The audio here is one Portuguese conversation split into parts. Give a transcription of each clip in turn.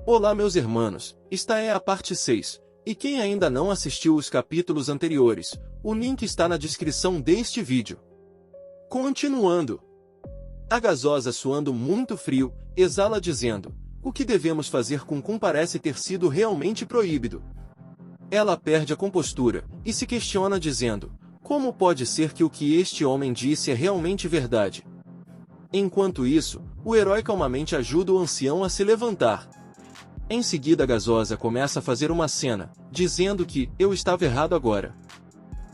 Olá meus irmãos, esta é a parte 6, e quem ainda não assistiu os capítulos anteriores, o link está na descrição deste vídeo. Continuando. A gasosa, suando muito frio, exala dizendo: o que devemos fazer com parece ter sido realmente proibido. Ela perde a compostura, e se questiona dizendo: como pode ser que o que este homem disse é realmente verdade? Enquanto isso, o herói calmamente ajuda o ancião a se levantar. Em seguida a gasosa começa a fazer uma cena, dizendo que eu estava errado agora.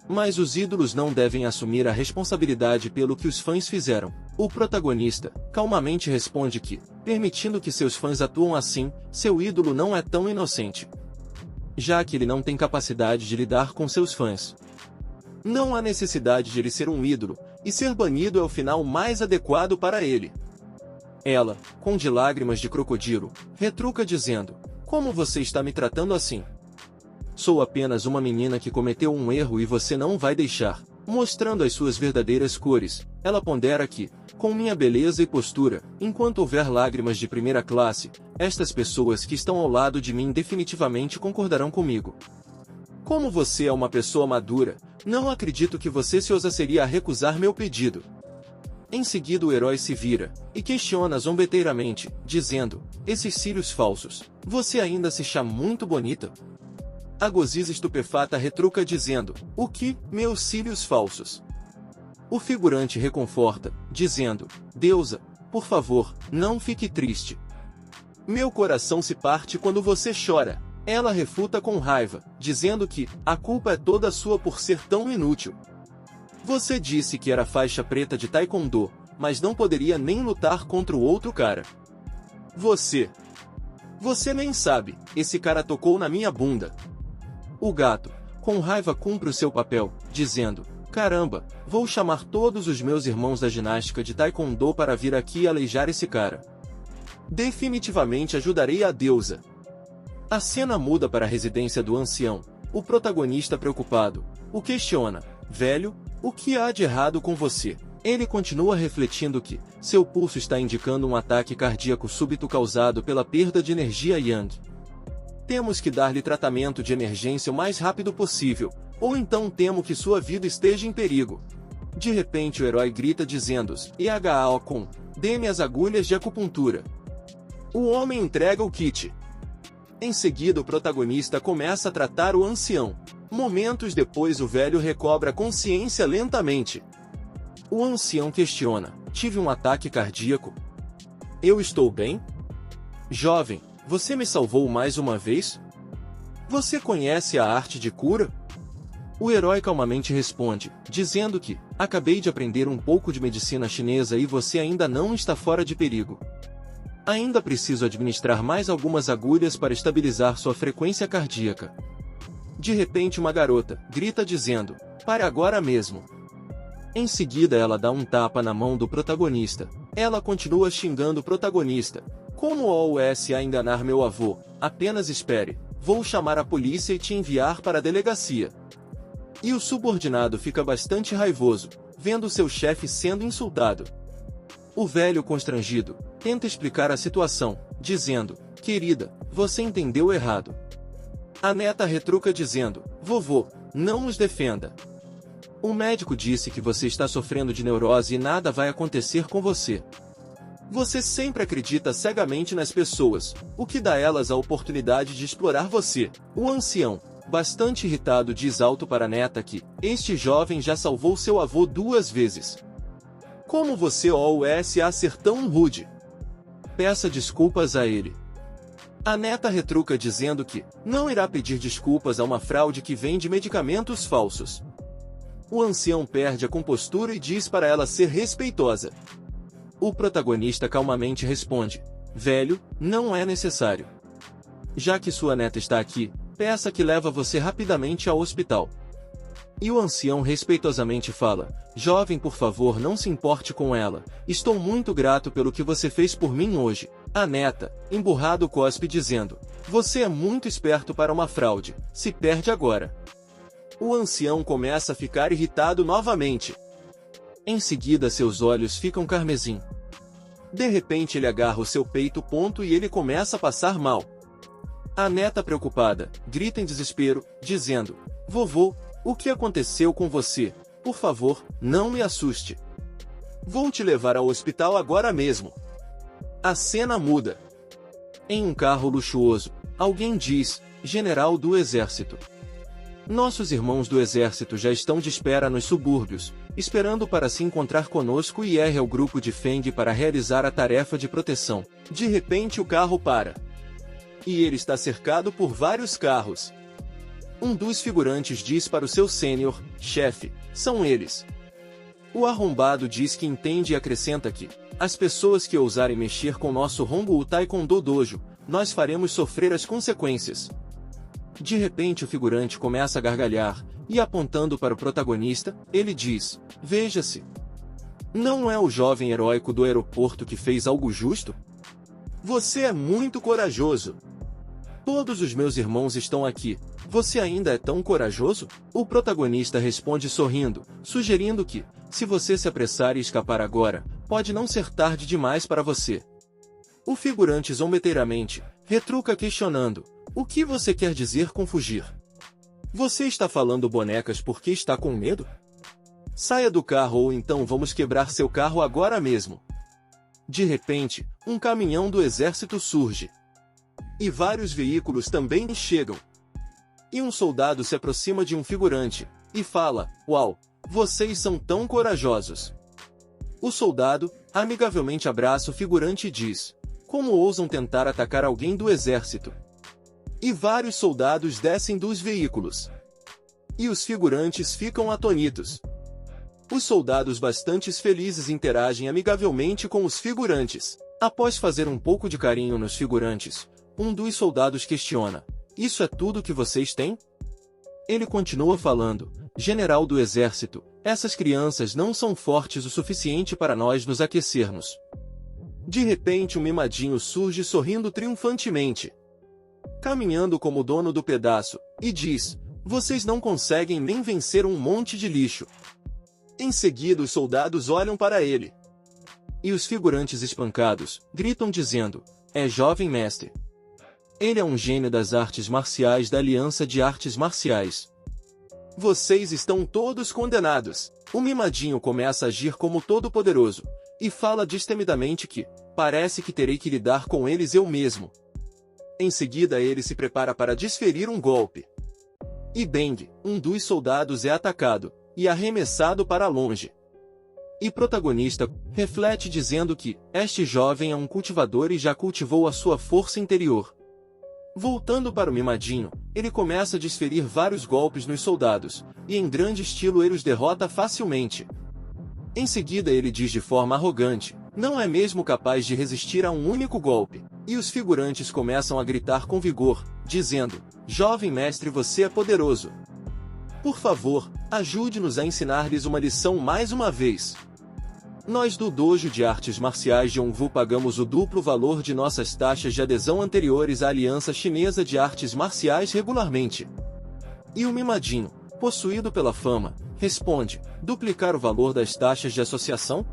Mas os ídolos não devem assumir a responsabilidade pelo que os fãs fizeram. O protagonista calmamente responde que, permitindo que seus fãs atuam assim, seu ídolo não é tão inocente, já que ele não tem capacidade de lidar com seus fãs. Não há necessidade de ele ser um ídolo, e ser banido é o final mais adequado para ele. Ela, com de lágrimas de crocodilo, retruca dizendo: como você está me tratando assim? Sou apenas uma menina que cometeu um erro e você não vai deixar. Mostrando as suas verdadeiras cores, ela pondera que, com minha beleza e postura, enquanto houver lágrimas de primeira classe, estas pessoas que estão ao lado de mim definitivamente concordarão comigo. Como você é uma pessoa madura, não acredito que você se ousaria a recusar meu pedido. Em seguida o herói se vira, e questiona zombeteiramente, dizendo: esses cílios falsos, você ainda se acha muito bonita? A gozisa estupefata retruca dizendo: o que, meus cílios falsos? O figurante reconforta, dizendo: deusa, por favor, não fique triste. Meu coração se parte quando você chora. Ela refuta com raiva, dizendo que a culpa é toda sua por ser tão inútil. Você disse que era faixa preta de taekwondo, mas não poderia nem lutar contra o outro cara. Você nem sabe, esse cara tocou na minha bunda. O gato, com raiva, cumpre o seu papel, dizendo: caramba, vou chamar todos os meus irmãos da ginástica de taekwondo para vir aqui e aleijar esse cara. Definitivamente ajudarei a deusa. A cena muda para a residência do ancião. O protagonista, preocupado, o questiona: velho, o que há de errado com você? Ele continua refletindo que seu pulso está indicando um ataque cardíaco súbito causado pela perda de energia Yang. Temos que dar-lhe tratamento de emergência o mais rápido possível, ou então temo que sua vida esteja em perigo. De repente o herói grita dizendo: EHA-OCOM, dê-me as agulhas de acupuntura. O homem entrega o kit. Em seguida o protagonista começa a tratar o ancião. Momentos depois o velho recobra a consciência lentamente. O ancião questiona: tive um ataque cardíaco? Eu estou bem? Jovem, você me salvou mais uma vez? Você conhece a arte de cura? O herói calmamente responde, dizendo que acabei de aprender um pouco de medicina chinesa e você ainda não está fora de perigo. Ainda preciso administrar mais algumas agulhas para estabilizar sua frequência cardíaca. De repente uma garota grita dizendo: pare agora mesmo. Em seguida ela dá um tapa na mão do protagonista. Ela continua xingando o protagonista: como ousa enganar meu avô? Apenas espere, vou chamar a polícia e te enviar para a delegacia. E o subordinado fica bastante raivoso, vendo seu chefe sendo insultado. O velho, constrangido, tenta explicar a situação, dizendo: querida, você entendeu errado. A neta retruca dizendo: vovô, não nos defenda. O médico disse que você está sofrendo de neurose e nada vai acontecer com você. Você sempre acredita cegamente nas pessoas, o que dá a elas a oportunidade de explorar você. O ancião, bastante irritado, diz alto para a neta que este jovem já salvou seu avô 2 vezes. Como você ousa ser tão rude? Peça desculpas a ele. A neta retruca dizendo que não irá pedir desculpas a uma fraude que vende medicamentos falsos. O ancião perde a compostura e diz para ela ser respeitosa. O protagonista calmamente responde: velho, não é necessário. Já que sua neta está aqui, peça que leve você rapidamente ao hospital. E o ancião respeitosamente fala: jovem, por favor, não se importe com ela, estou muito grato pelo que você fez por mim hoje. A neta, emburrado, cospe dizendo: você é muito esperto para uma fraude, se perde agora. O ancião começa a ficar irritado novamente. Em seguida seus olhos ficam carmesim. De repente ele agarra o seu peito, e ele começa a passar mal. A neta preocupada, grita em desespero, dizendo: Vovô, o que aconteceu com você? Por favor, não me assuste. Vou te levar ao hospital agora mesmo. A cena muda. Em um carro luxuoso, alguém diz: General do Exército. Nossos irmãos do Exército já estão de espera nos subúrbios, esperando para se encontrar conosco e ir ao grupo de Feng para realizar a tarefa de proteção. De repente o carro para. E ele está cercado por vários carros. Um dos figurantes diz para o seu sênior: chefe, são eles. O arrombado diz que entende e acrescenta que as pessoas que ousarem mexer com nosso Hongu Taekwondo Dojo, nós faremos sofrer as consequências. De repente o figurante começa a gargalhar, e apontando para o protagonista, ele diz: Veja-se. Não é o jovem heróico do aeroporto que fez algo justo? Você é muito corajoso. Todos os meus irmãos estão aqui. Você ainda é tão corajoso? O protagonista responde sorrindo, sugerindo que, se você se apressar e escapar agora, pode não ser tarde demais para você. O figurante zombeteiramente retruca questionando: o que você quer dizer com fugir? Você está falando bonecas porque está com medo? Saia do carro ou então vamos quebrar seu carro agora mesmo. De repente, um caminhão do exército surge. E vários veículos também chegam. E um soldado se aproxima de um figurante e fala: Uau, vocês são tão corajosos. O soldado amigavelmente abraça o figurante e diz: Como ousam tentar atacar alguém do exército? E vários soldados descem dos veículos. E os figurantes ficam atônitos. Os soldados bastante felizes interagem amigavelmente com os figurantes. Após fazer um pouco de carinho nos figurantes, um dos soldados questiona: Isso é tudo que vocês têm? Ele continua falando: General do Exército, essas crianças não são fortes o suficiente para nós nos aquecermos. De repente um mimadinho surge sorrindo triunfantemente, caminhando como dono do pedaço, e diz: Vocês não conseguem nem vencer um monte de lixo. Em seguida os soldados olham para ele. E os figurantes espancados gritam dizendo: É jovem mestre. Ele é um gênio das artes marciais da Aliança de Artes Marciais. Vocês estão todos condenados. O mimadinho começa a agir como todo-poderoso, e fala destemidamente que, parece que terei que lidar com eles eu mesmo. Em seguida ele se prepara para desferir um golpe. E bang, um dos soldados é atacado, e arremessado para longe. E protagonista reflete dizendo que este jovem é um cultivador e já cultivou a sua força interior. Voltando para o mimadinho, ele começa a desferir vários golpes nos soldados, e em grande estilo ele os derrota facilmente. Em seguida ele diz de forma arrogante: Não é mesmo capaz de resistir a um único golpe. E os figurantes começam a gritar com vigor, dizendo: Jovem mestre, você é poderoso. Por favor, ajude-nos a ensinar-lhes uma lição mais uma vez. Nós do Dojo de Artes Marciais de Hongwu pagamos o duplo valor de nossas taxas de adesão anteriores à Aliança Chinesa de Artes Marciais regularmente. E o mimadinho, possuído pela fama, responde: Duplicar o valor das taxas de associação?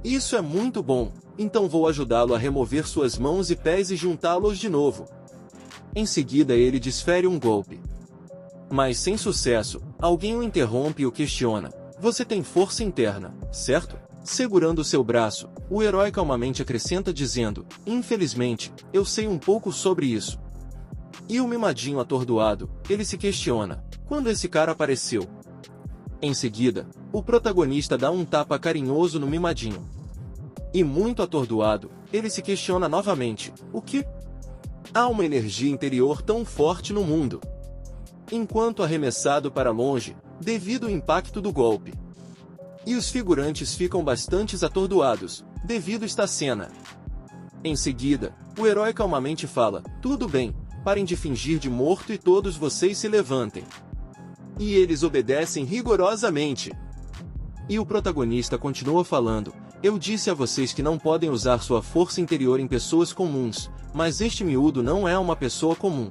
Isso é muito bom, então vou ajudá-lo a remover suas mãos e pés e juntá-los de novo. Em seguida ele desfere um golpe. Mas sem sucesso, alguém o interrompe e o questiona: Você tem força interna, certo? Segurando seu braço, o herói calmamente acrescenta dizendo: Infelizmente, eu sei um pouco sobre isso. E o mimadinho atordoado, ele se questiona: Quando esse cara apareceu? Em seguida, o protagonista dá um tapa carinhoso no mimadinho. E muito atordoado, ele se questiona novamente: O que? Há uma energia interior tão forte no mundo. Enquanto arremessado para longe, devido ao impacto do golpe. E os figurantes ficam bastante atordoados, devido a esta cena. Em seguida, o herói calmamente fala: Tudo bem, parem de fingir de morto e todos vocês se levantem. E eles obedecem rigorosamente. E o protagonista continua falando: Eu disse a vocês que não podem usar sua força interior em pessoas comuns, mas este miúdo não é uma pessoa comum.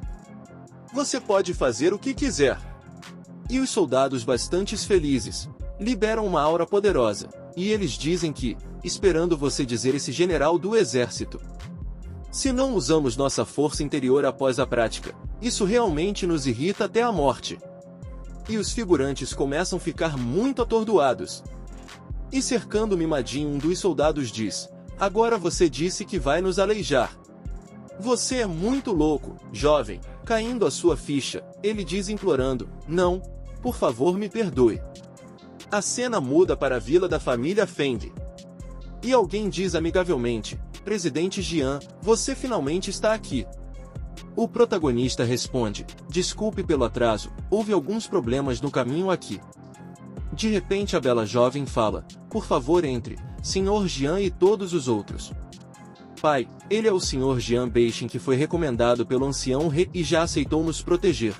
Você pode fazer o que quiser. E os soldados bastante felizes liberam uma aura poderosa, e eles dizem que, esperando você dizer esse general do exército. Se não usamos nossa força interior após a prática, isso realmente nos irrita até a morte. E os figurantes começam a ficar muito atordoados. E cercando o mimadinho, um dos soldados diz: agora você disse que vai nos aleijar. Você é muito louco, jovem. Caindo a sua ficha, ele diz implorando: não, por favor me perdoe. A cena muda para a vila da família Feng. E alguém diz amigavelmente: Presidente Jian, você finalmente está aqui. O protagonista responde: desculpe pelo atraso, houve alguns problemas no caminho aqui. De repente a bela jovem fala: por favor entre, Sr. Jian e todos os outros. Pai, ele é o Sr. Jian Beixin que foi recomendado pelo ancião rei e já aceitou nos proteger.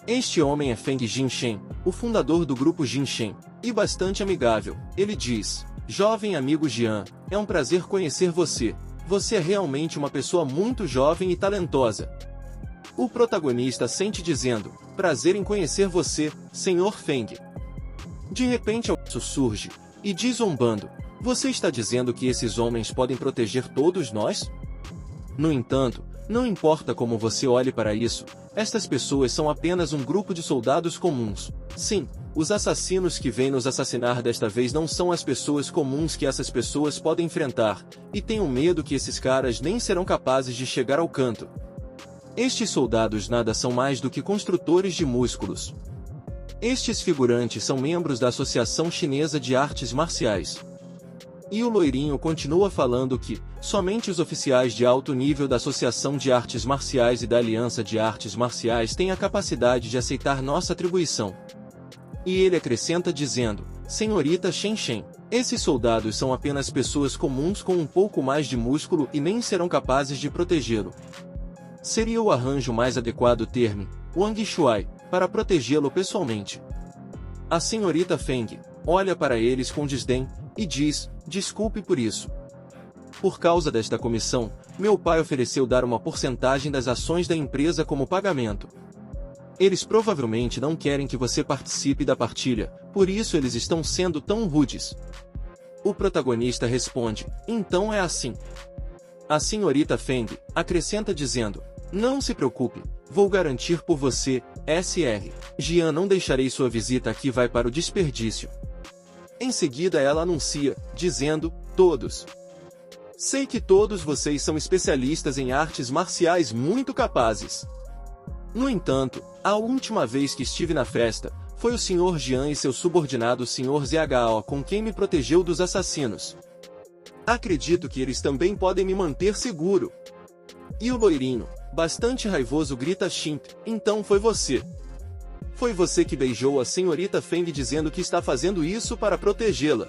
Este homem é Feng Jinshen, o fundador do grupo Jinshen, e bastante amigável. Ele diz: jovem amigo Jian, é um prazer conhecer você. Você é realmente uma pessoa muito jovem e talentosa. O protagonista sente dizendo: prazer em conhecer você, Sr. Feng. De repente Alço surge, e diz zombando: você está dizendo que esses homens podem proteger todos nós? No entanto, não importa como você olhe para isso, estas pessoas são apenas um grupo de soldados comuns. Sim, os assassinos que vêm nos assassinar desta vez não são as pessoas comuns que essas pessoas podem enfrentar, e tenham medo que esses caras nem serão capazes de chegar ao canto. Estes soldados nada são mais do que construtores de músculos. Estes figurantes são membros da Associação Chinesa de Artes Marciais. E o loirinho continua falando que somente os oficiais de alto nível da Associação de Artes Marciais e da Aliança de Artes Marciais têm a capacidade de aceitar nossa atribuição. E ele acrescenta dizendo: Senhorita Shen Shen, esses soldados são apenas pessoas comuns com um pouco mais de músculo e nem serão capazes de protegê-lo. Seria o arranjo mais adequado ter-me, Wang Shuai, para protegê-lo pessoalmente. A senhorita Feng olha para eles com desdém e diz: desculpe por isso. Por causa desta comissão, meu pai ofereceu dar uma porcentagem das ações da empresa como pagamento. Eles provavelmente não querem que você participe da partilha, por isso eles estão sendo tão rudes. O protagonista responde: então é assim. A senhorita Feng acrescenta dizendo: não se preocupe, vou garantir por você, Sr. Jian, não deixarei sua visita aqui vai para o desperdício. Em seguida ela anuncia, dizendo: todos. Sei que todos vocês são especialistas em artes marciais muito capazes. No entanto, a última vez que estive na festa, foi o Sr. Jian e seu subordinado Sr. Zhao com quem me protegeu dos assassinos. Acredito que eles também podem me manter seguro. E o loirinho, bastante raivoso, grita: Shint, então foi você. Foi você que beijou a senhorita Feng dizendo que está fazendo isso para protegê-la.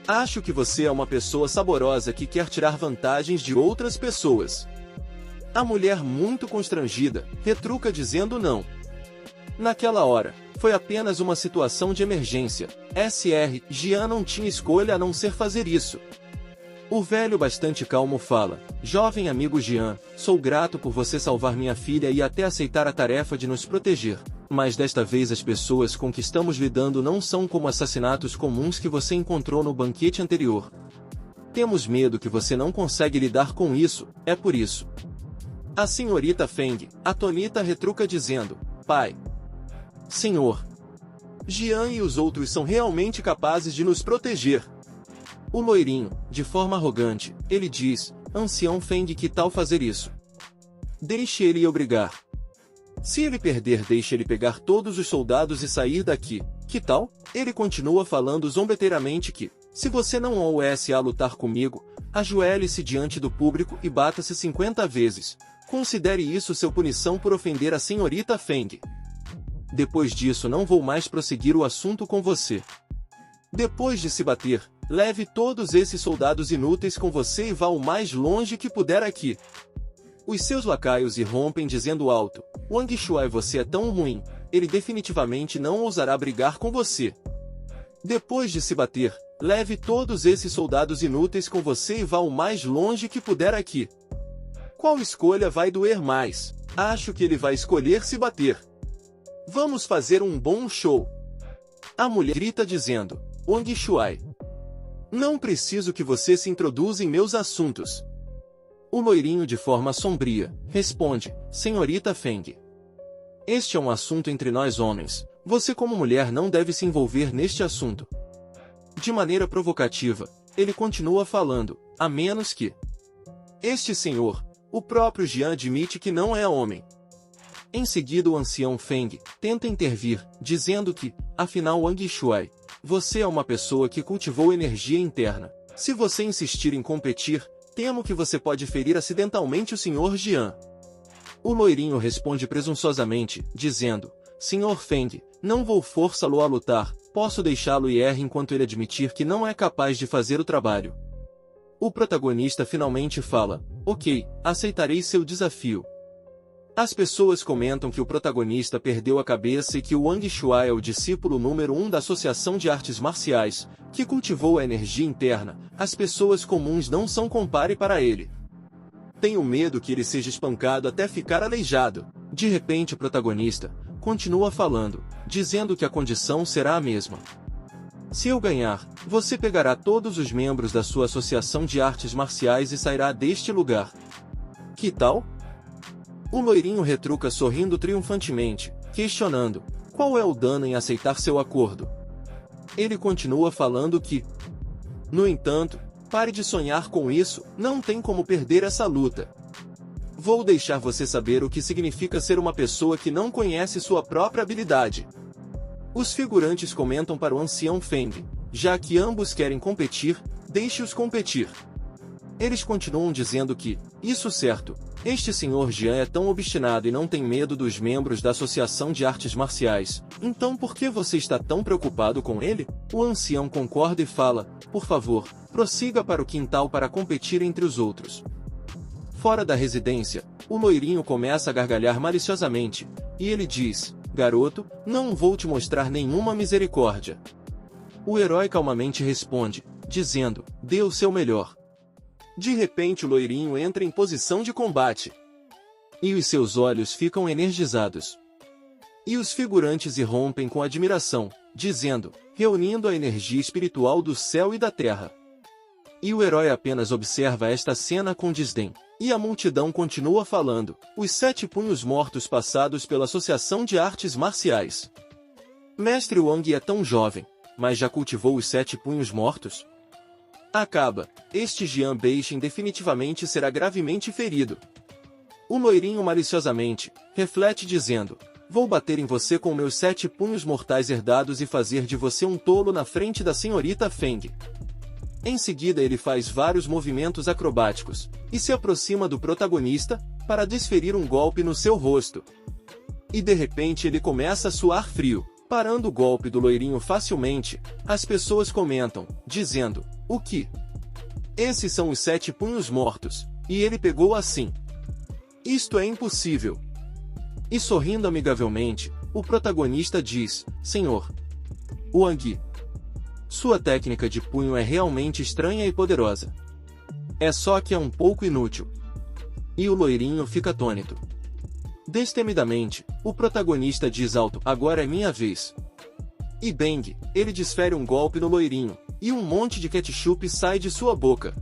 Acho que você é uma pessoa saborosa que quer tirar vantagens de outras pessoas. A mulher, muito constrangida, retruca dizendo não. Naquela hora, foi apenas uma situação de emergência. Sr. Jian não tinha escolha a não ser fazer isso. O velho, bastante calmo, fala: jovem amigo Jian, sou grato por você salvar minha filha e até aceitar a tarefa de nos proteger. Mas desta vez as pessoas com que estamos lidando não são como assassinatos comuns que você encontrou no banquete anterior. Temos medo que você não consegue lidar com isso, é por isso. A senhorita Feng, atônita, retruca dizendo: pai. Senhor Jian e os outros são realmente capazes de nos proteger. O loirinho, de forma arrogante, ele diz: ancião Feng, que tal fazer isso? Deixe ele ir obrigar. Se ele perder, deixe ele pegar todos os soldados e sair daqui. Que tal? Ele continua falando zombeteiramente que, se você não ouesse a lutar comigo, ajoelhe-se diante do público e bata-se 50 vezes. Considere isso sua punição por ofender a senhorita Feng. Depois disso não vou mais prosseguir o assunto com você. Depois de se bater, leve todos esses soldados inúteis com você e vá o mais longe que puder aqui. Os seus lacaios irrompem dizendo alto: Wang Shuai, você é tão ruim, ele definitivamente não ousará brigar com você. Depois de se bater, leve todos esses soldados inúteis com você e vá o mais longe que puder aqui. Qual escolha vai doer mais? Acho que ele vai escolher se bater. Vamos fazer um bom show. A mulher grita dizendo: Wang Shuai, não preciso que você se introduza em meus assuntos. O loirinho, de forma sombria, responde: Senhorita Feng. Este é um assunto entre nós homens. Você como mulher não deve se envolver neste assunto. De maneira provocativa, ele continua falando, a menos que... Este senhor, o próprio Jian, admite que não é homem. Em seguida o ancião Feng tenta intervir, dizendo que, afinal Wang Shuai, você é uma pessoa que cultivou energia interna. Se você insistir em competir, temo que você pode ferir acidentalmente o senhor Jian. O loirinho responde presunçosamente, dizendo, Senhor Feng, não vou forçá-lo a lutar, posso deixá-lo ir enquanto ele admitir que não é capaz de fazer o trabalho. O protagonista finalmente fala, ok, aceitarei seu desafio. As pessoas comentam que o protagonista perdeu a cabeça e que o Wang Shuai é o discípulo número 1 da Associação de Artes Marciais, que cultivou a energia interna. As pessoas comuns não são compare para ele. Tenho medo que ele seja espancado até ficar aleijado. De repente o protagonista continua falando, dizendo que a condição será a mesma. Se eu ganhar, você pegará todos os membros da sua Associação de Artes Marciais e sairá deste lugar. Que tal? O loirinho retruca sorrindo triunfantemente, questionando, qual é o dano em aceitar seu acordo? Ele continua falando que, no entanto, pare de sonhar com isso, não tem como perder essa luta. Vou deixar você saber o que significa ser uma pessoa que não conhece sua própria habilidade. Os figurantes comentam para o ancião Feng, já que ambos querem competir, deixe-os competir. Eles continuam dizendo que, isso certo, este senhor Jian é tão obstinado e não tem medo dos membros da Associação de Artes Marciais, então por que você está tão preocupado com ele? O ancião concorda e fala, por favor, prossiga para o quintal para competir entre os outros. Fora da residência, o loirinho começa a gargalhar maliciosamente, e ele diz, garoto, não vou te mostrar nenhuma misericórdia. O herói calmamente responde, dizendo, dê o seu melhor. De repente o loirinho entra em posição de combate. E os seus olhos ficam energizados. E os figurantes irrompem com admiração, dizendo, reunindo a energia espiritual do céu e da terra. E o herói apenas observa esta cena com desdém. E a multidão continua falando, os 7 punhos mortos passados pela Associação de Artes Marciais. Mestre Wang é tão jovem, mas já cultivou os 7 punhos mortos? Acaba, este Jian Beixin definitivamente será gravemente ferido. O loirinho maliciosamente reflete dizendo, vou bater em você com meus 7 punhos mortais herdados e fazer de você um tolo na frente da senhorita Feng. Em seguida ele faz vários movimentos acrobáticos, e se aproxima do protagonista, para desferir um golpe no seu rosto. E de repente ele começa a suar frio, parando o golpe do loirinho facilmente. As pessoas comentam, dizendo, o que? Esses são os 7 punhos mortos, e ele pegou assim. Isto é impossível. E sorrindo amigavelmente, o protagonista diz, Senhor Wang, sua técnica de punho é realmente estranha e poderosa. É só que é um pouco inútil. E o loirinho fica atônito. Destemidamente, o protagonista diz alto, agora é minha vez. E bang, ele desfere um golpe no loirinho, e um monte de ketchup sai de sua boca.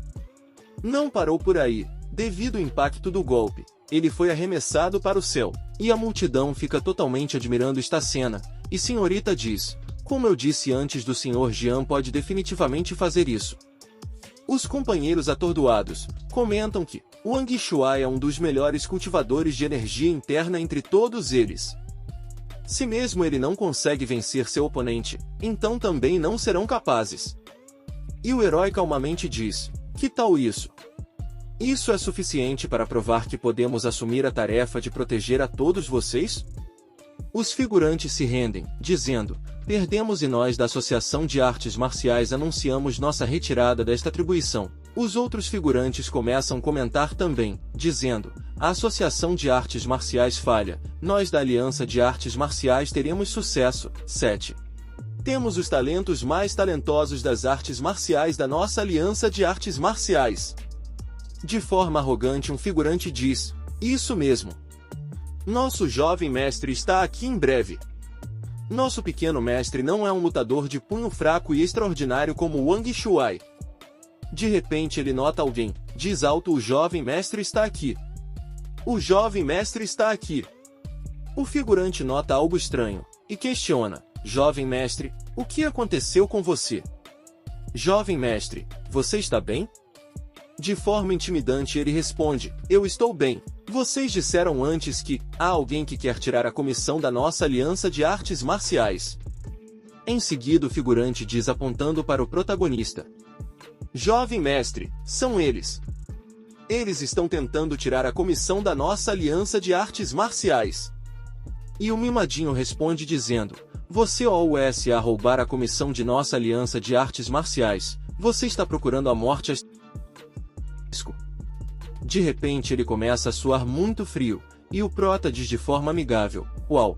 Não parou por aí, devido ao impacto do golpe, ele foi arremessado para o céu, e a multidão fica totalmente admirando esta cena, e senhorita diz, como eu disse antes do senhor Jian pode definitivamente fazer isso. Os companheiros atordoados comentam que Wang Shuai é um dos melhores cultivadores de energia interna entre todos eles. Se mesmo ele não consegue vencer seu oponente, então também não serão capazes. E o herói calmamente diz, que tal isso? Isso é suficiente para provar que podemos assumir a tarefa de proteger a todos vocês? Os figurantes se rendem, dizendo, perdemos e nós da Associação de Artes Marciais anunciamos nossa retirada desta atribuição. Os outros figurantes começam a comentar também, dizendo, a Associação de Artes Marciais falha, nós da Aliança de Artes Marciais teremos sucesso. 7. Temos os talentos mais talentosos das artes marciais da nossa Aliança de Artes Marciais. De forma arrogante um figurante diz, isso mesmo. Nosso jovem mestre está aqui em breve. Nosso pequeno mestre não é um lutador de punho fraco e extraordinário como Wang Shuai. De repente ele nota alguém, diz alto: o jovem mestre está aqui. O jovem mestre está aqui. O figurante nota algo estranho e questiona: jovem mestre, o que aconteceu com você? Jovem mestre, você está bem? De forma intimidante ele responde: eu estou bem. Vocês disseram antes que há alguém que quer tirar a comissão da nossa aliança de artes marciais. Em seguida o figurante diz apontando para o protagonista: jovem mestre, são eles. Eles estão tentando tirar a comissão da nossa aliança de artes marciais. E o mimadinho responde dizendo: você ousa roubar a comissão de nossa aliança de artes marciais, você está procurando a morte a risco. De repente ele começa a suar muito frio, e o prota diz de forma amigável: uau!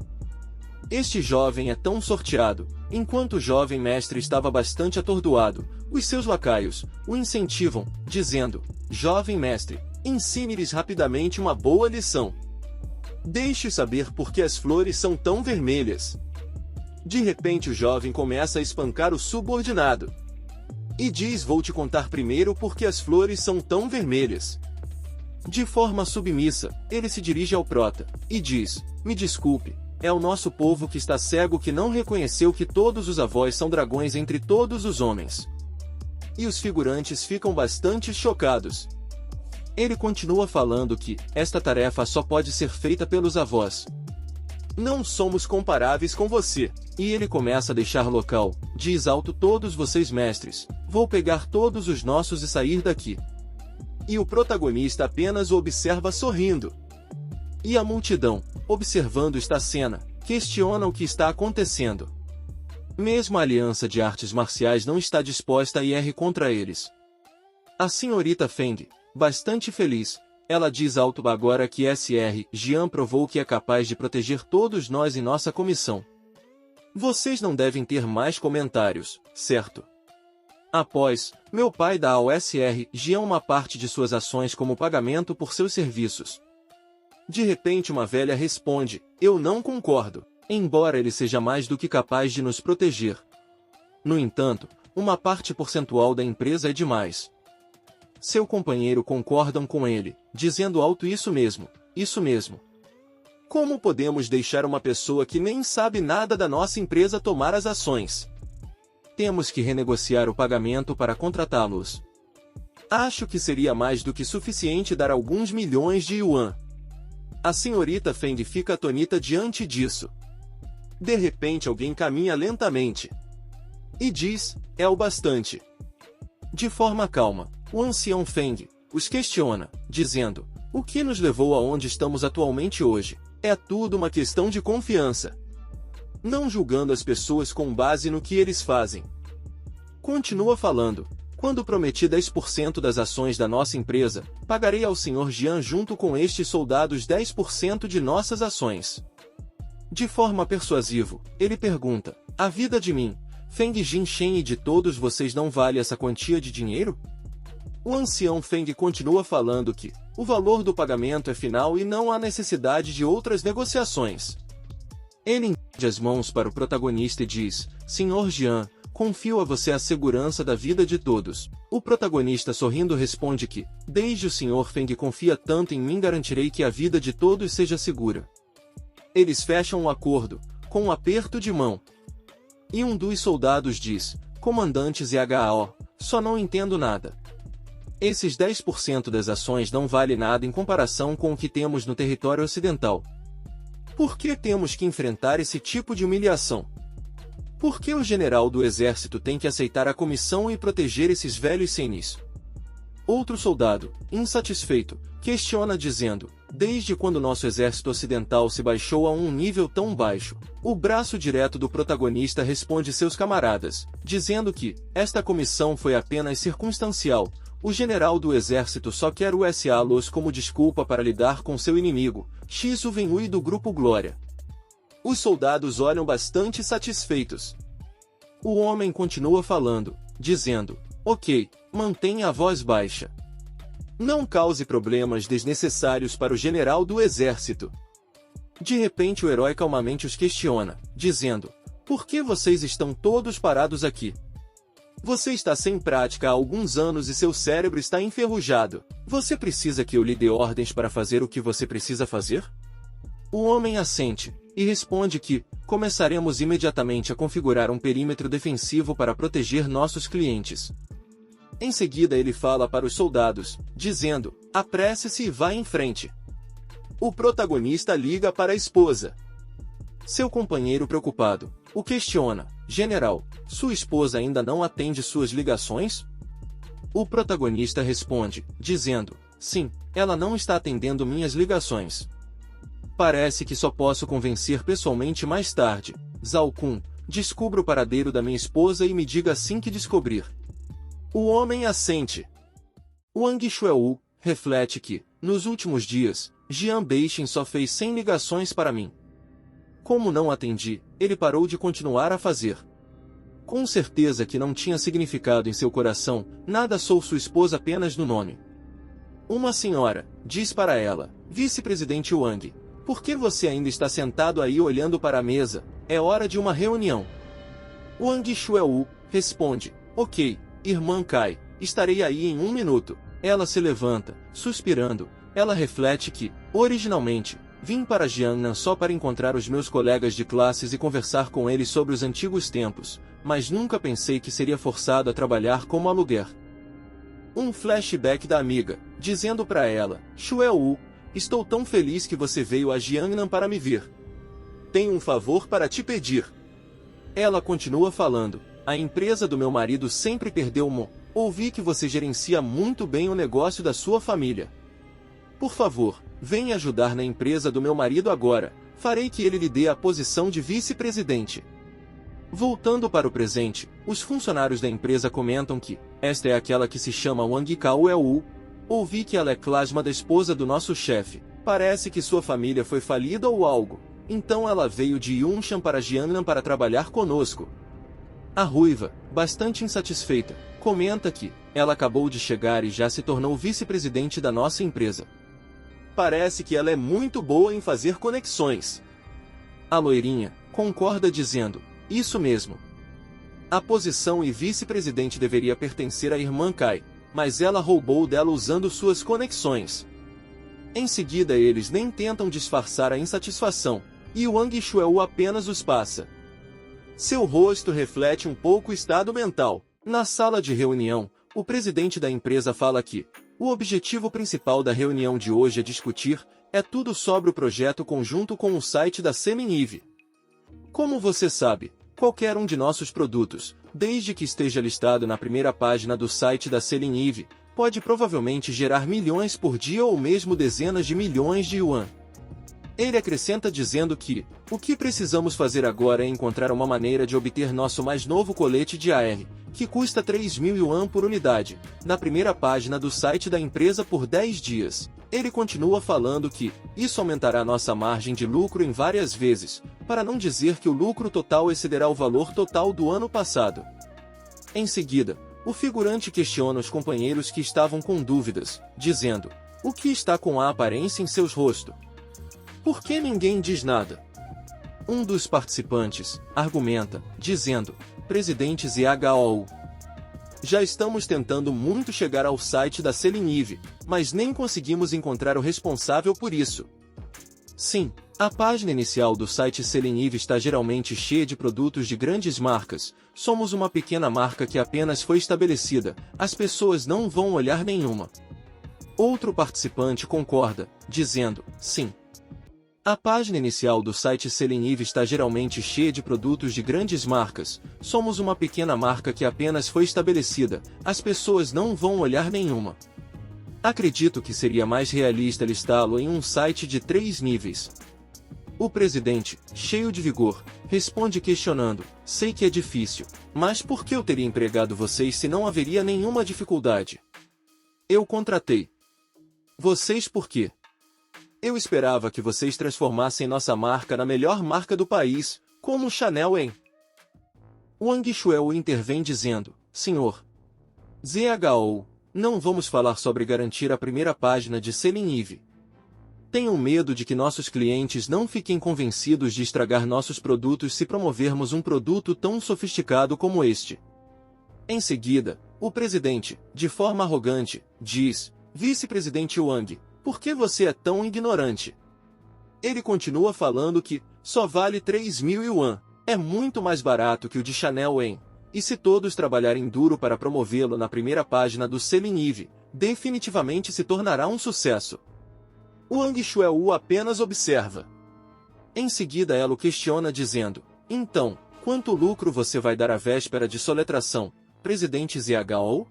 Este jovem é tão sorteado. Enquanto o jovem mestre estava bastante atordoado, os seus lacaios o incentivam, dizendo: jovem mestre, ensine-lhes rapidamente uma boa lição. Deixe saber por que as flores são tão vermelhas. De repente o jovem começa a espancar o subordinado. E diz: vou te contar primeiro por que as flores são tão vermelhas. De forma submissa, ele se dirige ao prota, e diz: me desculpe, é o nosso povo que está cego que não reconheceu que todos os avós são dragões entre todos os homens. E os figurantes ficam bastante chocados. Ele continua falando que esta tarefa só pode ser feita pelos avós. Não somos comparáveis com você. E ele começa a deixar local, diz alto: todos vocês mestres, vou pegar todos os nossos e sair daqui. E o protagonista apenas o observa sorrindo. E a multidão, observando esta cena, questiona o que está acontecendo. Mesmo a aliança de artes marciais não está disposta a ir contra eles. A senhorita Feng, bastante feliz, ela diz alto agora que Sr. Jian provou que é capaz de proteger todos nós e nossa comissão. Vocês não devem ter mais comentários, certo? Após, meu pai dá ao Sr. Jian uma parte de suas ações como pagamento por seus serviços. De repente uma velha responde: eu não concordo, embora ele seja mais do que capaz de nos proteger. No entanto, uma parte percentual da empresa é demais. Seu companheiro concordam com ele, dizendo alto: isso mesmo, isso mesmo. Como podemos deixar uma pessoa que nem sabe nada da nossa empresa tomar as ações? Temos que renegociar o pagamento para contratá-los. Acho que seria mais do que suficiente dar alguns milhões de yuan. A senhorita Feng fica atonita diante disso. De repente alguém caminha lentamente. E diz: é o bastante. De forma calma, o ancião Feng os questiona, dizendo: o que nos levou aonde estamos atualmente hoje? É tudo uma questão de confiança. Não julgando as pessoas com base no que eles fazem. Continua falando: quando prometi 10% das ações da nossa empresa, pagarei ao Sr. Jian junto com estes soldados 10% de nossas ações. De forma persuasiva, ele pergunta: a vida de mim, Feng Jinshen e de todos vocês não vale essa quantia de dinheiro? O ancião Feng continua falando que o valor do pagamento é final e não há necessidade de outras negociações. Ele estende as mãos para o protagonista e diz: Sr. Jian, confio a você a segurança da vida de todos. O protagonista sorrindo responde que, desde o Sr. Feng confia tanto em mim, garantirei que a vida de todos seja segura. Eles fecham um acordo, com um aperto de mão. E um dos soldados diz: comandantes e HAO, só não entendo nada. Esses 10% das ações não vale nada em comparação com o que temos no território ocidental. Por que temos que enfrentar esse tipo de humilhação? Por que o general do exército tem que aceitar a comissão e proteger esses velhos senis? Outro soldado, insatisfeito, questiona dizendo: desde quando nosso exército ocidental se baixou a um nível tão baixo? O braço direto do protagonista responde seus camaradas, dizendo que esta comissão foi apenas circunstancial. O general do exército só quer usá-los como desculpa para lidar com seu inimigo, Shizu Wenhui do Grupo Glória. Os soldados olham bastante satisfeitos. O homem continua falando, dizendo: ok, mantenha a voz baixa. Não cause problemas desnecessários para o general do exército. De repente o herói calmamente os questiona, dizendo: por que vocês estão todos parados aqui? Você está sem prática há alguns anos e seu cérebro está enferrujado. Você precisa que eu lhe dê ordens para fazer o que você precisa fazer? O homem assente, e responde que começaremos imediatamente a configurar um perímetro defensivo para proteger nossos clientes. Em seguida ele fala para os soldados, dizendo, apresse-se e vá em frente. O protagonista liga para a esposa. Seu companheiro preocupado o questiona, general, sua esposa ainda não atende suas ligações? O protagonista responde, dizendo, sim, ela não está atendendo minhas ligações. Parece que só posso convencer pessoalmente mais tarde. Zhao Kun, descubra o paradeiro da minha esposa e me diga assim que descobrir. O homem assente. Wang Xuewu reflete que, nos últimos dias, Jian Beixin só fez 100 ligações para mim. Como não atendi, ele parou de continuar a fazer. Com certeza que não tinha significado em seu coração, nada sou sua esposa apenas no nome. Uma senhora, diz para ela, vice-presidente Wang, por que você ainda está sentado aí olhando para a mesa? É hora de uma reunião. Wang Xuewu responde, ok, irmã Kai, estarei aí em 1 minuto. Ela se levanta, suspirando. Ela reflete que, originalmente, vim para Jiangnan só para encontrar os meus colegas de classes e conversar com eles sobre os antigos tempos, mas nunca pensei que seria forçado a trabalhar como aluguer. Um flashback da amiga, dizendo para ela, Xuewu, estou tão feliz que você veio a Jiangnan para me ver. Tenho um favor para te pedir. Ela continua falando, a empresa do meu marido sempre perdeu. Ouvi que você gerencia muito bem o negócio da sua família. Por favor, venha ajudar na empresa do meu marido agora, farei que ele lhe dê a posição de vice-presidente. Voltando para o presente, os funcionários da empresa comentam que, esta é aquela que se chama Wang Kaoeu. Ouvi que ela é clasma da esposa do nosso chefe, parece que sua família foi falida ou algo, então ela veio de Yunshan para Jiangnan para trabalhar conosco. A ruiva, bastante insatisfeita, comenta que, ela acabou de chegar e já se tornou vice-presidente da nossa empresa. Parece que ela é muito boa em fazer conexões. A loirinha concorda dizendo, isso mesmo. A posição e vice-presidente deveria pertencer à irmã Kai, mas ela roubou dela usando suas conexões. Em seguida eles nem tentam disfarçar a insatisfação, e Wang Xuewu apenas os passa. Seu rosto reflete um pouco o estado mental. Na sala de reunião, o presidente da empresa fala que o objetivo principal da reunião de hoje é discutir tudo sobre o projeto conjunto com o site da Seminive. Como você sabe, qualquer um de nossos produtos, desde que esteja listado na primeira página do site da Seminive, pode provavelmente gerar milhões por dia ou mesmo dezenas de milhões de yuan. Ele acrescenta dizendo que o que precisamos fazer agora é encontrar uma maneira de obter nosso mais novo colete de AR, que custa 3.000 yuan por unidade, na primeira página do site da empresa por 10 dias. Ele continua falando que isso aumentará nossa margem de lucro em várias vezes, para não dizer que o lucro total excederá o valor total do ano passado. Em seguida, o figurante questiona os companheiros que estavam com dúvidas, dizendo, o que está com a aparência em seus rostos? Por que ninguém diz nada? Um dos participantes argumenta, dizendo, presidente ZHOU. Já estamos tentando muito chegar ao site da Seminive, mas nem conseguimos encontrar o responsável por isso. Sim, a página inicial do site Seminive está geralmente cheia de produtos de grandes marcas. Somos uma pequena marca que apenas foi estabelecida, as pessoas não vão olhar nenhuma. Outro participante concorda, dizendo, sim. A página inicial do site Seminive está geralmente cheia de produtos de grandes marcas. Somos uma pequena marca que apenas foi estabelecida, as pessoas não vão olhar nenhuma. Acredito que seria mais realista listá-lo em um site de 3 níveis. O presidente, cheio de vigor, responde questionando, sei que é difícil, mas por que eu teria empregado vocês se não haveria nenhuma dificuldade? Eu contratei vocês por quê? Eu esperava que vocês transformassem nossa marca na melhor marca do país, como Chanel em... Wang Xuewu intervém dizendo, senhor ZHOU, não vamos falar sobre garantir a primeira página de Seminive. Tenho medo de que nossos clientes não fiquem convencidos de estragar nossos produtos se promovermos um produto tão sofisticado como este. Em seguida, o presidente, de forma arrogante, diz: Vice-presidente Wang, por que você é tão ignorante? Ele continua falando que só vale 3.000 yuan, é muito mais barato que o de Chanel Wen, e se todos trabalharem duro para promovê-lo na primeira página do Selenive, definitivamente se tornará um sucesso. Wang Xuelu apenas observa. Em seguida ela o questiona dizendo: então, quanto lucro você vai dar à véspera de soletração, presidente Zhao?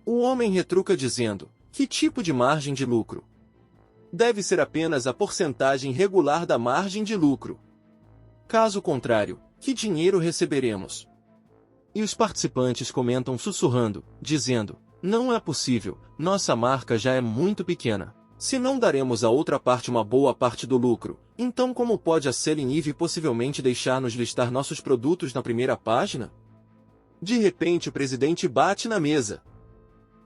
O homem retruca dizendo: que tipo de margem de lucro? Deve ser apenas a porcentagem regular da margem de lucro. Caso contrário, que dinheiro receberemos? E os participantes comentam sussurrando, dizendo: não é possível, nossa marca já é muito pequena. Se não daremos à outra parte uma boa parte do lucro, então como pode a Selenive possivelmente deixar-nos listar nossos produtos na primeira página? De repente o presidente bate na mesa.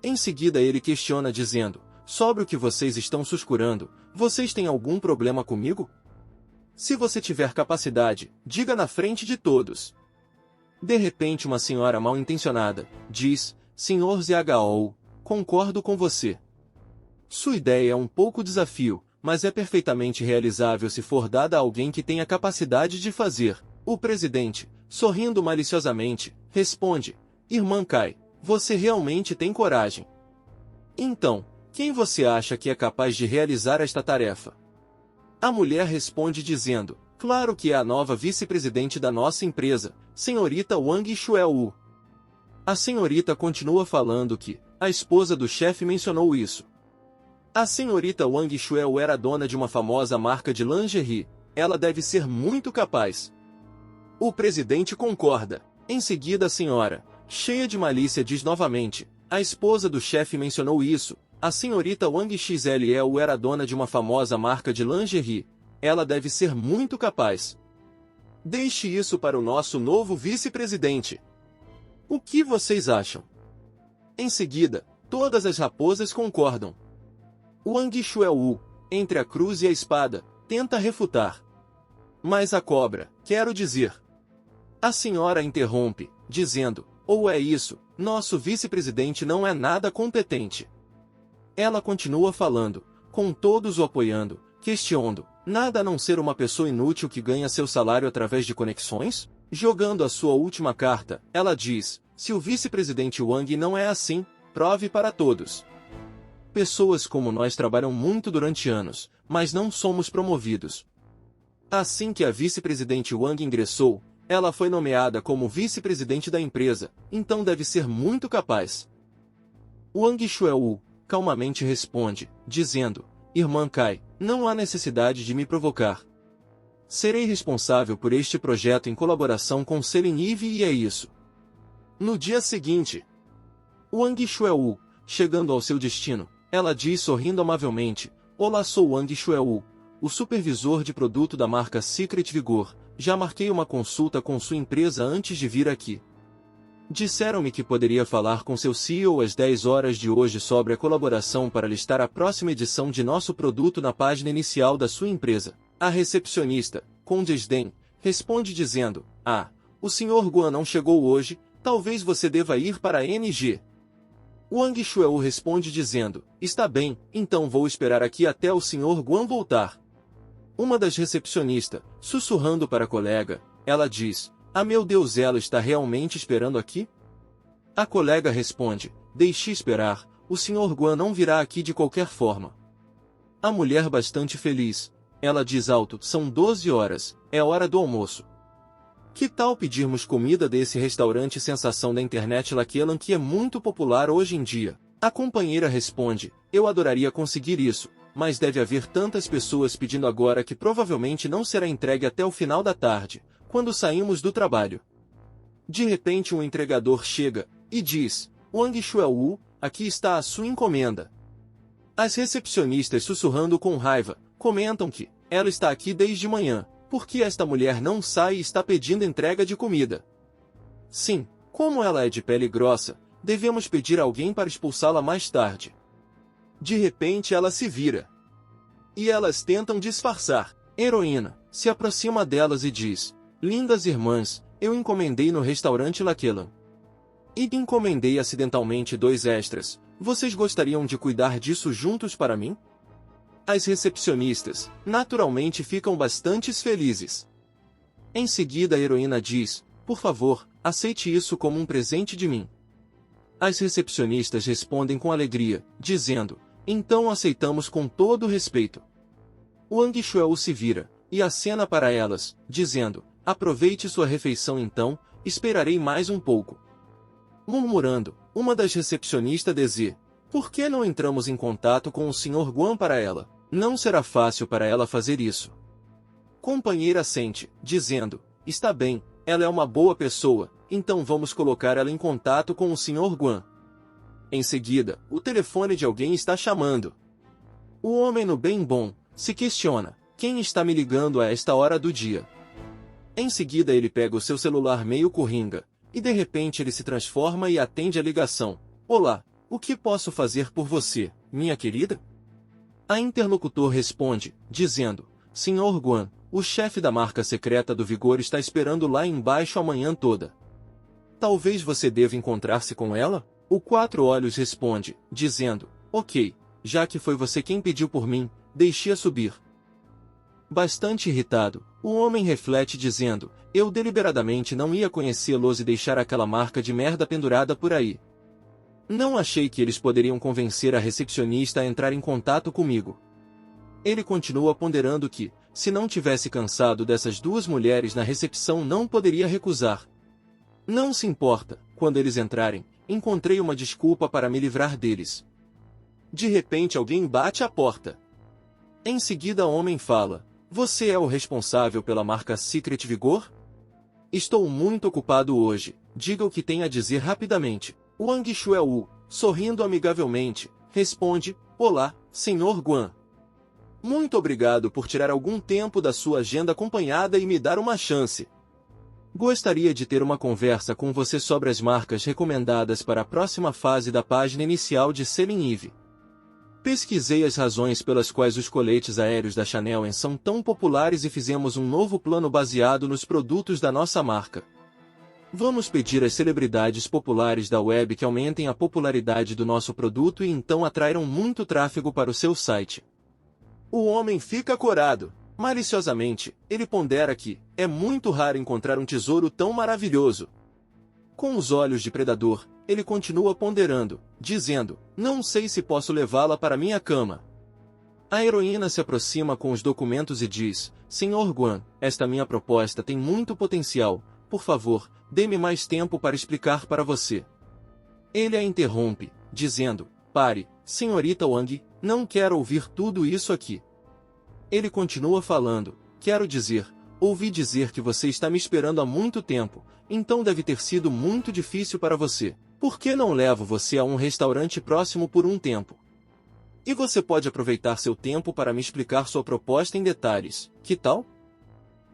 Em seguida ele questiona dizendo: sobre o que vocês estão sussurrando, vocês têm algum problema comigo? Se você tiver capacidade, diga na frente de todos. De repente uma senhora mal-intencionada diz: Senhor Zhao, concordo com você. Sua ideia é um pouco desafio, mas é perfeitamente realizável se for dada a alguém que tenha capacidade de fazer. O presidente, sorrindo maliciosamente, responde: Irmã Kai, você realmente tem coragem. Então, quem você acha que é capaz de realizar esta tarefa? A mulher responde dizendo: claro que é a nova vice-presidente da nossa empresa, senhorita Wang Xuelu. A senhorita continua falando que a esposa do chefe mencionou isso. A senhorita Wang Xuelu era dona de uma famosa marca de lingerie, ela deve ser muito capaz. O presidente concorda. Em seguida a senhora, cheia de malícia, diz novamente: a esposa do chefe mencionou isso. A senhorita Wang Xlu era dona de uma famosa marca de lingerie. Ela deve ser muito capaz. Deixe isso para o nosso novo vice-presidente. O que vocês acham? Em seguida, todas as raposas concordam. Wang Xuelu, entre a cruz e a espada, tenta refutar. Mas a cobra, quero dizer. A senhora interrompe, dizendo: ou é isso, nosso vice-presidente não é nada competente. Ela continua falando, com todos o apoiando, questionando: nada a não ser uma pessoa inútil que ganha seu salário através de conexões? Jogando a sua última carta, ela diz: se o vice-presidente Wang não é assim, prove para todos. Pessoas como nós trabalham muito durante anos, mas não somos promovidos. Assim que a vice-presidente Wang ingressou, ela foi nomeada como vice-presidente da empresa, então deve ser muito capaz. Wang Xuelu calmamente responde, dizendo: Irmã Kai, não há necessidade de me provocar. Serei responsável por este projeto em colaboração com Selenive e é isso. No dia seguinte, Wang Xuelu, chegando ao seu destino, ela diz sorrindo amavelmente: olá, sou Wang Xuelu, o supervisor de produto da marca Secret Vigor, já marquei uma consulta com sua empresa antes de vir aqui. Disseram-me que poderia falar com seu CEO às 10 horas de hoje sobre a colaboração para listar a próxima edição de nosso produto na página inicial da sua empresa. A recepcionista, com desdém, responde dizendo: ah, o Sr. Guan não chegou hoje, talvez você deva ir para a NG. Wang Xuelu responde dizendo: está bem, então vou esperar aqui até o Sr. Guan voltar. Uma das recepcionistas, sussurrando para a colega, ela diz: ah, meu Deus, ela está realmente esperando aqui? A colega responde: deixe esperar, o Sr. Guan não virá aqui de qualquer forma. A mulher, bastante feliz, ela diz alto: são 12 horas, é hora do almoço. Que tal pedirmos comida desse restaurante sensação da internet Lakelan que é muito popular hoje em dia? A companheira responde: eu adoraria conseguir isso, mas deve haver tantas pessoas pedindo agora que provavelmente não será entregue até o final da tarde, quando saímos do trabalho. De repente um entregador chega e diz: Wang Xuelu, aqui está a sua encomenda. As recepcionistas, sussurrando com raiva, comentam que ela está aqui desde manhã, porque esta mulher não sai e está pedindo entrega de comida. Sim, como ela é de pele grossa, devemos pedir a alguém para expulsá-la mais tarde. De repente ela se vira. E elas tentam disfarçar. Heroína se aproxima delas e diz: lindas irmãs, eu encomendei no restaurante Lakelan. E encomendei acidentalmente 2 extras. Vocês gostariam de cuidar disso juntos para mim? As recepcionistas, naturalmente, ficam bastante felizes. Em seguida a heroína diz, por favor, aceite isso como um presente de mim. As recepcionistas respondem com alegria, dizendo, então aceitamos com todo respeito. Wang Xuelu se vira, e acena para elas, dizendo, aproveite sua refeição então, esperarei mais um pouco. Murmurando, uma das recepcionistas diz, por que não entramos em contato com o Sr. Guan para ela? Não será fácil para ela fazer isso. Companheira assente, dizendo, está bem, ela é uma boa pessoa, então vamos colocar ela em contato com o Sr. Guan. Em seguida, o telefone de alguém está chamando. O homem no bem bom se questiona, quem está me ligando a esta hora do dia? Em seguida ele pega o seu celular meio coringa, e de repente ele se transforma e atende a ligação. Olá, o que posso fazer por você, minha querida? A interlocutor responde, dizendo, Sr. Guan, o chefe da marca secreta do Vigor está esperando lá embaixo a manhã toda. Talvez você deva encontrar-se com ela? O Quatro Olhos responde, dizendo, ok, já que foi você quem pediu por mim, deixe-a subir. Bastante irritado, o homem reflete dizendo, eu deliberadamente não ia conhecê-los e deixar aquela marca de merda pendurada por aí. Não achei que eles poderiam convencer a recepcionista a entrar em contato comigo. Ele continua ponderando que, se não tivesse cansado dessas 2 mulheres na recepção não poderia recusar. Não se importa, quando eles entrarem, encontrei uma desculpa para me livrar deles. De repente alguém bate à porta. Em seguida o homem fala, você é o responsável pela marca Secret Vigor? Estou muito ocupado hoje, diga o que tem a dizer rapidamente. Wang Xuelu, sorrindo amigavelmente, responde, olá, Sr. Guan. Muito obrigado por tirar algum tempo da sua agenda acompanhada e me dar uma chance. Gostaria de ter uma conversa com você sobre as marcas recomendadas para a próxima fase da página inicial de Selling Eve. Pesquisei as razões pelas quais os coletes aéreos da Chanel são tão populares e fizemos um novo plano baseado nos produtos da nossa marca. Vamos pedir às celebridades populares da web que aumentem a popularidade do nosso produto e então atrairam muito tráfego para o seu site. O homem fica corado. Maliciosamente, ele pondera que é muito raro encontrar um tesouro tão maravilhoso. Com os olhos de predador, ele continua ponderando, dizendo, não sei se posso levá-la para minha cama. A heroína se aproxima com os documentos e diz, Sr. Guan, esta minha proposta tem muito potencial, por favor, dê-me mais tempo para explicar para você. Ele a interrompe, dizendo, pare, senhorita Wang, não quero ouvir tudo isso aqui. Ele continua falando, quero dizer, ouvi dizer que você está me esperando há muito tempo, então deve ter sido muito difícil para você. Por que não levo você a um restaurante próximo por um tempo? E você pode aproveitar seu tempo para me explicar sua proposta em detalhes, que tal?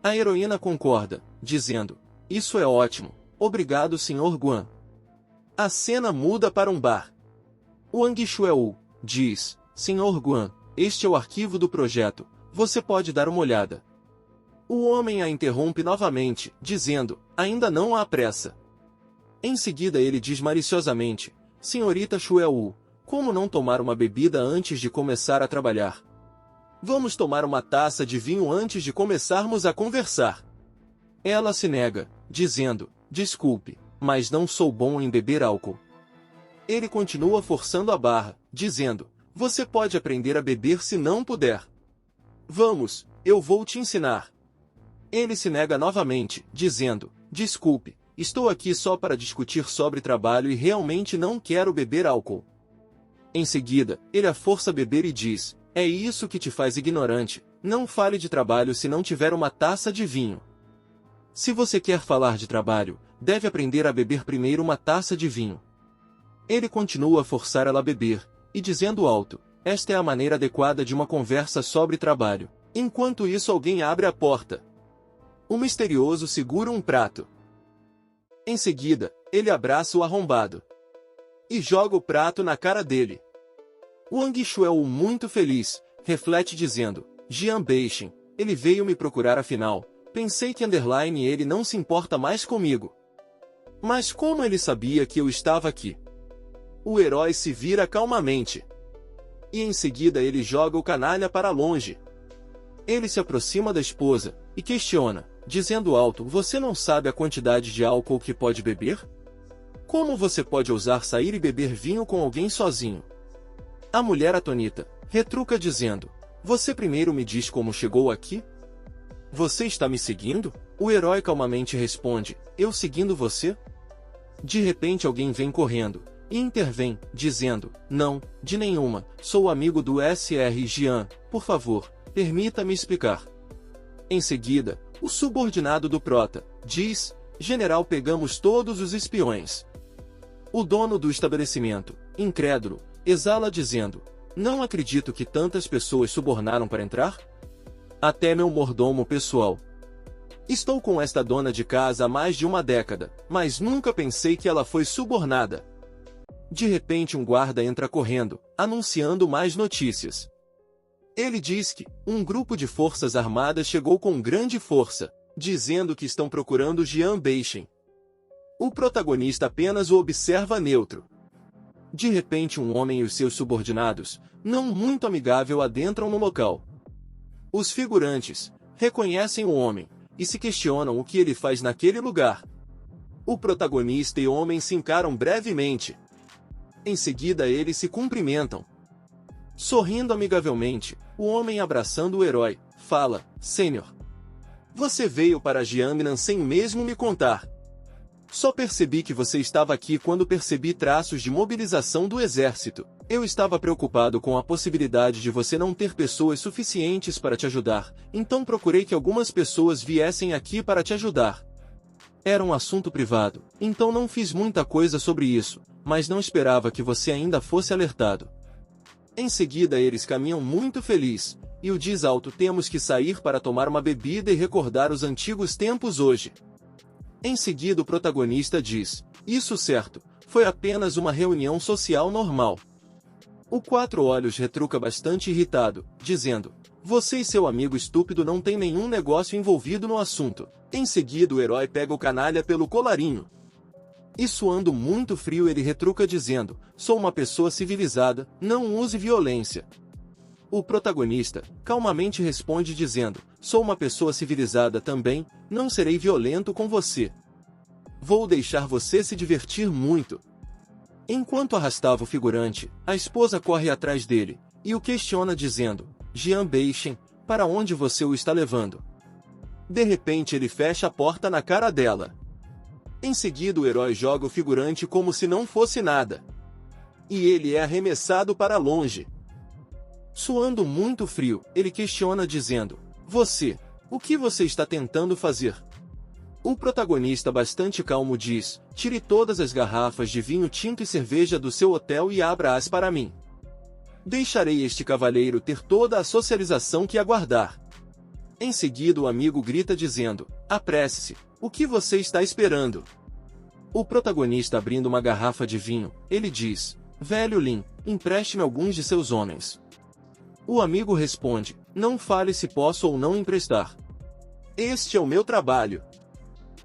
A heroína concorda, dizendo, isso é ótimo, obrigado Sr. Guan. A cena muda para um bar. Wang Xuelu diz, Sr. Guan, este é o arquivo do projeto, você pode dar uma olhada. O homem a interrompe novamente, dizendo, ainda não há pressa. Em seguida ele diz maliciosamente, Senhorita Xuelu, como não tomar uma bebida antes de começar a trabalhar? Vamos tomar uma taça de vinho antes de começarmos a conversar. Ela se nega, dizendo, desculpe, mas não sou bom em beber álcool. Ele continua forçando a barra, dizendo, você pode aprender a beber se não puder. Vamos, eu vou te ensinar. Ele se nega novamente, dizendo, desculpe, estou aqui só para discutir sobre trabalho e realmente não quero beber álcool. Em seguida, ele a força a beber e diz, é isso que te faz ignorante, não fale de trabalho se não tiver uma taça de vinho. Se você quer falar de trabalho, deve aprender a beber primeiro uma taça de vinho. Ele continua a forçar ela a beber, e dizendo alto, esta é a maneira adequada de uma conversa sobre trabalho. Enquanto isso alguém abre a porta. O misterioso segura um prato. Em seguida, ele abraça o arrombado. E joga o prato na cara dele. Wang Xuelu, muito feliz, reflete dizendo, Jian Beixin, ele veio me procurar afinal, pensei que underline ele não se importa mais comigo. Mas como ele sabia que eu estava aqui? O herói se vira calmamente. E em seguida ele joga o canalha para longe. Ele se aproxima da esposa e questiona, dizendo alto: você não sabe a quantidade de álcool que pode beber? Como você pode ousar sair e beber vinho com alguém sozinho? A mulher atonita retruca dizendo: você primeiro me diz como chegou aqui? Você está me seguindo? O herói calmamente responde: eu seguindo você? De repente alguém vem correndo e intervém, dizendo: não, de nenhuma, sou amigo do Sr. Jean, por favor, permita-me explicar. Em seguida, o subordinado do Prota diz: general, pegamos todos os espiões. O dono do estabelecimento, incrédulo, exala dizendo: não acredito que tantas pessoas subornaram para entrar? Até meu mordomo pessoal. Estou com esta dona de casa há mais de uma década, mas nunca pensei que ela foi subornada. De repente um guarda entra correndo, anunciando mais notícias. Ele diz que um grupo de forças armadas chegou com grande força, dizendo que estão procurando Jean Bachin. O protagonista apenas o observa neutro. De repente um homem e os seus subordinados, não muito amigável, adentram no local. Os figurantes reconhecem o homem e se questionam o que ele faz naquele lugar. O protagonista e o homem se encaram brevemente. Em seguida eles se cumprimentam. Sorrindo amigavelmente, o homem, abraçando o herói, fala: Senhor, você veio para Jiangnan sem mesmo me contar. Só percebi que você estava aqui quando percebi traços de mobilização do exército. Eu estava preocupado com a possibilidade de você não ter pessoas suficientes para te ajudar, então procurei que algumas pessoas viessem aqui para te ajudar. Era um assunto privado, então não fiz muita coisa sobre isso, mas não esperava que você ainda fosse alertado. Em seguida eles caminham muito felizes, e o diz alto: temos que sair para tomar uma bebida e recordar os antigos tempos hoje. Em seguida o protagonista diz: isso certo, foi apenas uma reunião social normal. O Quatro Olhos retruca bastante irritado, dizendo: você e seu amigo estúpido não têm nenhum negócio envolvido no assunto. Em seguida o herói pega o canalha pelo colarinho. E suando muito frio ele retruca dizendo: sou uma pessoa civilizada, não use violência. O protagonista calmamente responde dizendo: sou uma pessoa civilizada também, não serei violento com você. Vou deixar você se divertir muito. Enquanto arrastava o figurante, a esposa corre atrás dele e o questiona dizendo: Jean Bachin, para onde você o está levando? De repente ele fecha a porta na cara dela. Em seguida o herói joga o figurante como se não fosse nada. E ele é arremessado para longe. Suando muito frio, ele questiona dizendo: você, o que você está tentando fazer? O protagonista, bastante calmo, diz: tire todas as garrafas de vinho tinto e cerveja do seu hotel e abra-as para mim. Deixarei este cavalheiro ter toda a socialização que aguardar. Em seguida o amigo grita dizendo: apresse-se, o que você está esperando? O protagonista, abrindo uma garrafa de vinho, ele diz: velho Lin, empreste-me alguns de seus homens. O amigo responde: não fale se posso ou não emprestar. Este é o meu trabalho.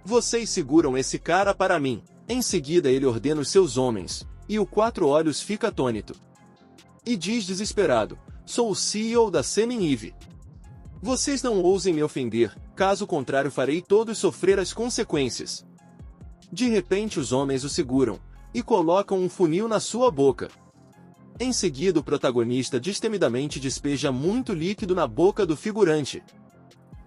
Vocês seguram esse cara para mim. Em seguida ele ordena os seus homens, e o Quatro Olhos fica atônito. E diz desesperado: sou o CEO da Semen-Eve. Vocês não ousem me ofender, caso contrário farei todos sofrer as consequências. De repente os homens o seguram, e colocam um funil na sua boca. Em seguida o protagonista destemidamente despeja muito líquido na boca do figurante.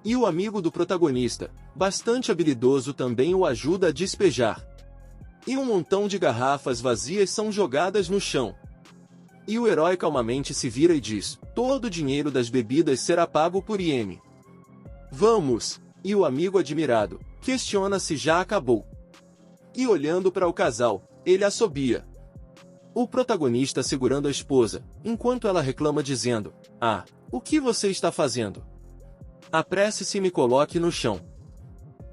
E o amigo do protagonista, bastante habilidoso, também o ajuda a despejar. E um montão de garrafas vazias são jogadas no chão. E o herói calmamente se vira e diz: todo o dinheiro das bebidas será pago por iene. Vamos! E o amigo, admirado, questiona se já acabou. E olhando para o casal, ele assobia. O protagonista segurando a esposa, enquanto ela reclama dizendo: ah, o que você está fazendo? Apresse-se e me coloque no chão.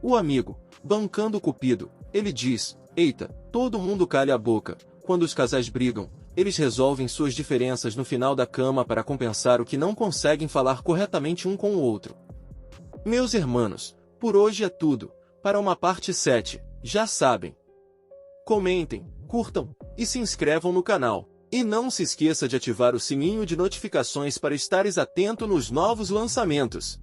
O amigo, bancando o cupido, ele diz: eita, todo mundo calha a boca. Quando os casais brigam, eles resolvem suas diferenças no final da cama para compensar o que não conseguem falar corretamente um com o outro. Meus irmãos, por hoje é tudo. Para uma parte 7, já sabem. comentem, curtam e se inscrevam no canal. E não se esqueça de ativar o sininho de notificações para estares atento nos novos lançamentos.